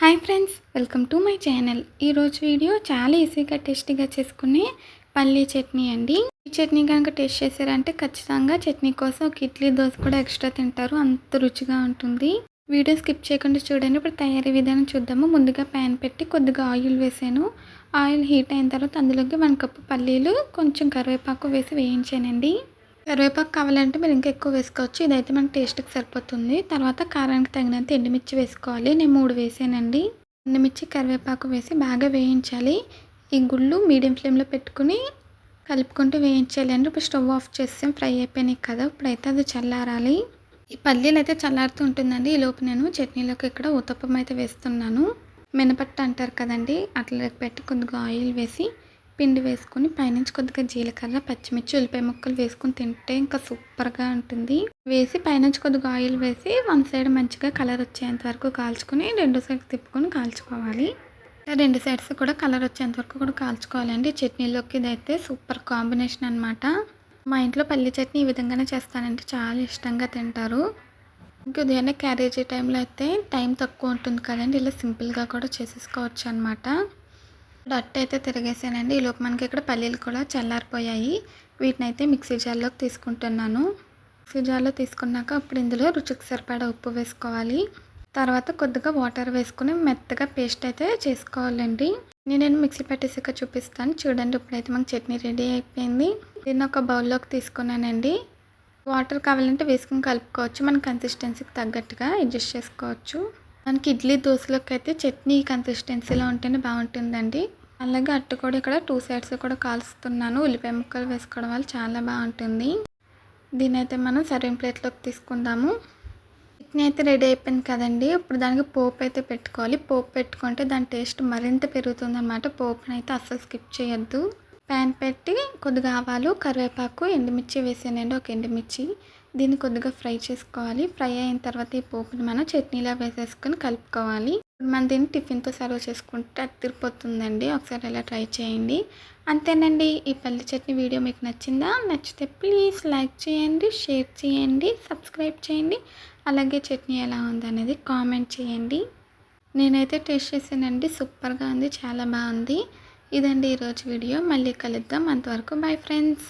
Hi friends, welcome to my channel. ఈరోజు video చాలా ఈజీగా టేస్టీగా చేసుకునే పల్లీ చట్నీ అండి. ఈ చట్నీ కనుక టేస్ట్ చేశారంటే ఖచ్చితంగా చట్నీ కోసం ఒక ఇడ్లీ దోశ కూడా ఎక్స్ట్రా తింటారు, అంత రుచిగా ఉంటుంది. వీడియో స్కిప్ చేయకుండా చూడండి. ఇప్పుడు తయారీ విధానం చూద్దాము. ముందుగా ప్యాన్ పెట్టి కొద్దిగా ఆయిల్ వేసాను. ఆయిల్ హీట్ అయిన తర్వాత అందులోకి 1 కప్పు పల్లీలు, కొంచెం కరివేపాకు వేసి వేయించానండి. కరివేపాకు కావాలంటే మీరు ఇంకా ఎక్కువ వేసుకోవచ్చు. ఇదైతే మనకి టేస్ట్కి సరిపోతుంది. తర్వాత కారానికి తగినంత ఎండుమిర్చి వేసుకోవాలి. నేను 3 వేసానండి. ఎండుమిర్చి కరివేపాకు వేసి బాగా వేయించాలి. ఈ గుళ్ళు మీడియం ఫ్లేమ్లో పెట్టుకుని కలుపుకుంటూ వేయించాలండి. ఇప్పుడు స్టవ్ ఆఫ్ చేసాం, ఫ్రై అయిపోయినాయి కదా. ఇప్పుడైతే అది చల్లారాలి. ఈ పల్లీలు అయితే చల్లారుతూ ఉంటుందండి. ఈ లోపు నేను చట్నీలోకి ఇక్కడ ఉత్తప్పం అయితే వేస్తున్నాను. మినపట్టు అంటారు కదండి, అట్లా పెట్టి కొద్దిగా ఆయిల్ వేసి పిండి వేసుకొని పైనుంచి కొద్దిగా జీలకర్ర, పచ్చిమిర్చి, ఉల్లిపాయ ముక్కలు వేసుకొని తింటే ఇంకా సూపర్గా ఉంటుంది. వేసి పైనుంచి కొద్దిగా ఆయిల్ వేసి 1 సైడ్ మంచిగా కలర్ వచ్చేంత వరకు కాల్చుకొని 2 సైడ్స్ తిప్పుకొని కాల్చుకోవాలి. 2 సైడ్స్ కూడా కలర్ వచ్చేంత వరకు కూడా కాల్చుకోవాలండి. చట్నీలోకి ఇదైతే సూపర్ కాంబినేషన్ అనమాట. మా ఇంట్లో పల్లి చట్నీ ఈ విధంగానే చేస్తానంటే చాలా ఇష్టంగా తింటారు. ఇంకా ఉదయాన్నే క్యారేజీ టైంలో అయితే టైం తక్కువ ఉంటుంది కదండి, ఇలా సింపుల్గా కూడా చేసేసుకోవచ్చు అనమాట. అట్టు అయితే తిరిగేసానండి. ఈ లోపు మనకి ఇక్కడ పల్లీలు కూడా చల్లారిపోయాయి. వీటిని అయితే మిక్సీ జార్లోకి తీసుకుంటున్నాను. మిక్సీ జార్లో తీసుకున్నాక ఇప్పుడు ఇందులో రుచికి సరిపడా ఉప్పు వేసుకోవాలి. తర్వాత కొద్దిగా వాటర్ వేసుకుని మెత్తగా పేస్ట్ అయితే చేసుకోవాలండి. నేను మిక్సీ పట్టేసాక చూపిస్తాను చూడండి. ఇప్పుడైతే మనకి చట్నీ రెడీ అయిపోయింది. దీన్ని ఒక బౌల్లోకి తీసుకున్నానండి. వాటర్ కావాలంటే వేసుకుని కలుపుకోవచ్చు. మన కన్సిస్టెన్సీకి తగ్గట్టుగా అడ్జస్ట్ చేసుకోవచ్చు. మనకి ఇడ్లీ దోశలోకి అయితే చట్నీ కన్సిస్టెన్సీలో ఉంటేనే బాగుంటుందండి. అలాగే అట్టు కూడా ఇక్కడ 2 సైడ్స్ కూడా కాల్స్తున్నాను. ఉల్లిపాయ ముక్కలు వేసుకోవడం వల్ల చాలా బాగుంటుంది. దీని అయితే మనం సర్వింగ్ ప్లేట్లోకి తీసుకుందాము. చట్నీ అయితే రెడీ అయిపోయింది కదండి. ఇప్పుడు దానికి పోపు అయితే పెట్టుకోవాలి. పోపు పెట్టుకుంటే దాని టేస్ట్ మరింత పెరుగుతుంది అన్నమాట. పోపుని అయితే అస్సలు స్కిప్ చేయొద్దు. ప్యాన్ పెట్టి కొద్దిగా ఆవాలు, కరివేపాకు, ఎండుమిర్చి వేసానండి. ఒక ఎండుమిర్చి దీన్ని కొద్దిగా ఫ్రై చేసుకోవాలి. ఫ్రై అయిన తర్వాత ఈ పోపుని మనం చట్నీలా వేసేసుకొని కలుపుకోవాలి. మనం దీన్ని టిఫిన్తో సర్వ్ చేసుకుంటే అదిరిపోతుందండి. ఒకసారి ఇలా ట్రై చేయండి. అంతేనండి. ఈ పల్లి చట్నీ వీడియో మీకు నచ్చిందా? నచ్చితే ప్లీజ్ లైక్ చేయండి, షేర్ చేయండి, సబ్స్క్రైబ్ చేయండి. అలాగే చట్నీ ఎలా ఉందనేది కామెంట్ చేయండి. నేనైతే టేస్ట్ చేసానండి, సూపర్గా ఉంది, చాలా బాగుంది. ఇదండి ఈరోజు వీడియో. మళ్ళీ కలుద్దాం. అంతవరకు బాయ్ ఫ్రెండ్స్.